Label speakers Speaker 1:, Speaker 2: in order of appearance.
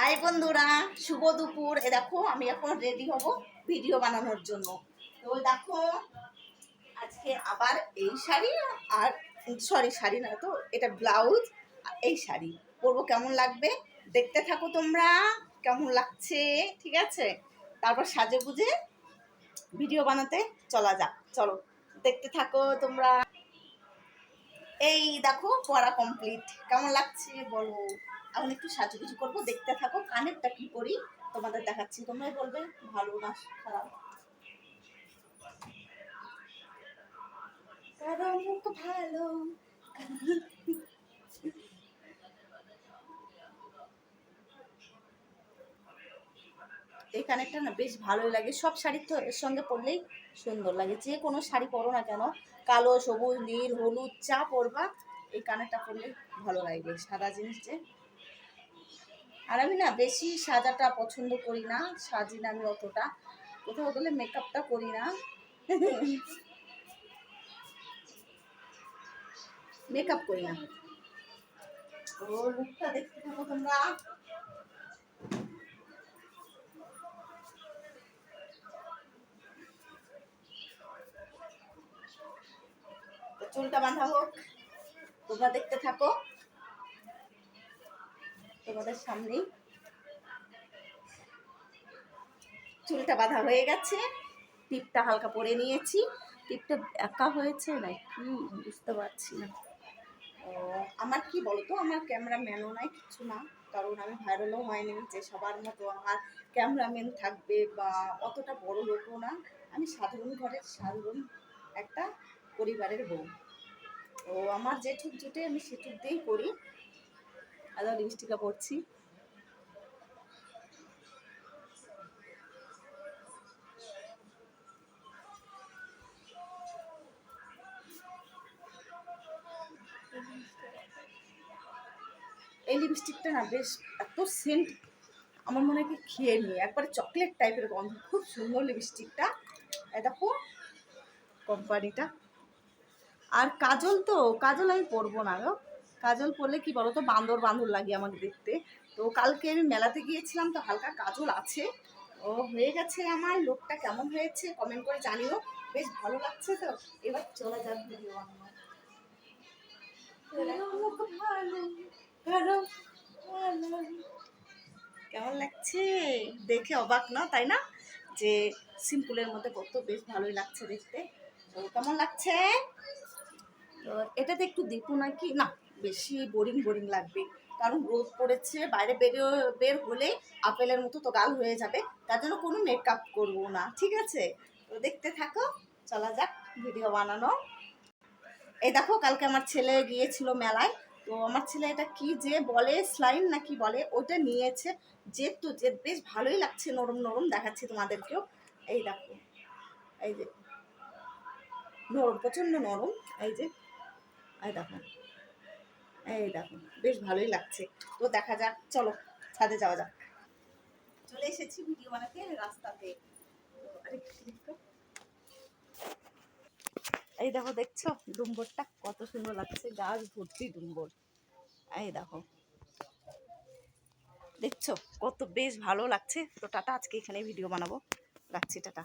Speaker 1: High বন্ধুরা, শুভ দুপুর। দেখো আমি এখন রেডি হব ভিডিও বানানোর জন্য। তো দেখো আজকে আবার এই শাড়ি আর শাড়ি না তো, এটা ব্লাউজ, এই শাড়ি পরবো। কেমন লাগবে দেখতে থাকো তোমরা, কেমন লাগছে। ঠিক আছে, তারপর সাজে গুজে ভিডিও বানাতে চলা যাক। চলো দেখতে থাকো তোমরা। এই দেখো পড়া কমপ্লিট, কেমন লাগছে বলো। এখন একটু সাজুগুজু করবো, দেখতে থাকো। কানেরটা কি করি তোমাদের দেখাচ্ছি, তোমরাই বলবে ভালো না খারাপ। ভালো এই কানেরটা না বেশ ভালোই লাগে, সব শাড়ির তো এর সঙ্গে পরলেই সুন্দর লাগে। যে কোনো শাড়ি পরো না কেন, কালো, সবুজ, নীল, হলুদ, চা পরবা, এই কানেরটা পরলে ভালো লাগবে। সাদা জিনিস যে, আর আমি না বেশি সাজাটা পছন্দ করি না, সাজি না আমি অতটা, কোথাও গেলে মেকআপটা করি না। মেকআপ করি না। ও লুকটা দেখতে থাকো তোমরা। চুলটা বাঁধা হোক, তোমরা দেখতে থাকো। তোমাদের সামনেই চুলটা বাঁধা হয়ে গেছে, টিপটা হালকা পরে নিয়েছি। টিপটা একা হয়েছে না কি বুঝতে পারছি না। ও আমার কি বলতো, আমার ক্যামেরাম্যানও নাই, কিছু না। কারণ আমি ভাইরালও হয়নি যে সবার মতো আমার ক্যামেরাম্যান থাকবে, বা অতটা বড় লোকও না। আমি সাধারণ ঘরের সাধারণ একটা পরিবারের বউ। তো আমার যেটুক জুটে আমি সেটুক দিয়েই করি। আদা লিপস্টিকটা পরছি। এই লিপস্টিকটা না বেশ এত সেন্ট, আমার মনে হয় কি খেয়ে নিই একবারে, চকলেট টাইপের গন্ধ, খুব সুন্দর লিপস্টিকটা। দেখো কোম্পানিটা। আর কাজল, তো কাজল আমি পরবো না গো। কাজল পরলে কি বলো তো, বান্দর বান্দর লাগে আমাকে দেখতে। তো কালকে আমি মেলাতে গিয়েছিলাম, তো হালকা কাজল আছে। ও হয়ে গেছে। আমার লোকটা কেমন হয়েছে কমেন্ট করে জানিও, বেশ ভালো লাগছে। তো এবার চলে যাক ভিডিও বানানো। কেমন লাগছে দেখে অবাক না, তাই না? যে সিম্পলের মধ্যে কত বেশ ভালোই লাগছে দেখতে। তো কেমন লাগছে? তো এটাতে একটু দেখো নাকি না, বেশি বোরিং বোরিং লাগবে। কারণ রোদ পড়েছে, বাইরে বের হলে আপেলের মতো তো গাল হয়ে যাবে। তার জন্য কোনো মেকআপ করবো না, ঠিক আছে? তো দেখতে থাকো, চলা যাক ভিডিও বানানো। এই দেখো কালকে আমার ছেলে গিয়েছিল মেলায়। তো আমার ছেলে এটা কি যে বলে, স্লাইম না কি বলে, ওটা নিয়েছে। জেদ তো জেদ, বেশ ভালোই লাগছে, নরম নরম দেখাচ্ছি তোমাদেরকেও। এই দেখো, এই যে নরম, প্রচণ্ড নরম। এই যে, এই দেখো, এই দেখো বেশ ভালোই লাগছে। তো দেখা যাক, চলো ছাদে যাওয়া যাক। চলে এসেছি ভিডিও বানাতে রাস্তাতে। এই দেখো, দেখছো ডুম্বরটা কত সুন্দর লাগছে, গাছ ভর্তি ডুম্বর। এই দেখো, দেখছো কত বেশ ভালো লাগছে। তো টাটা, আজকে এখানে ভিডিও বানাবো, রাখছি, টাটা।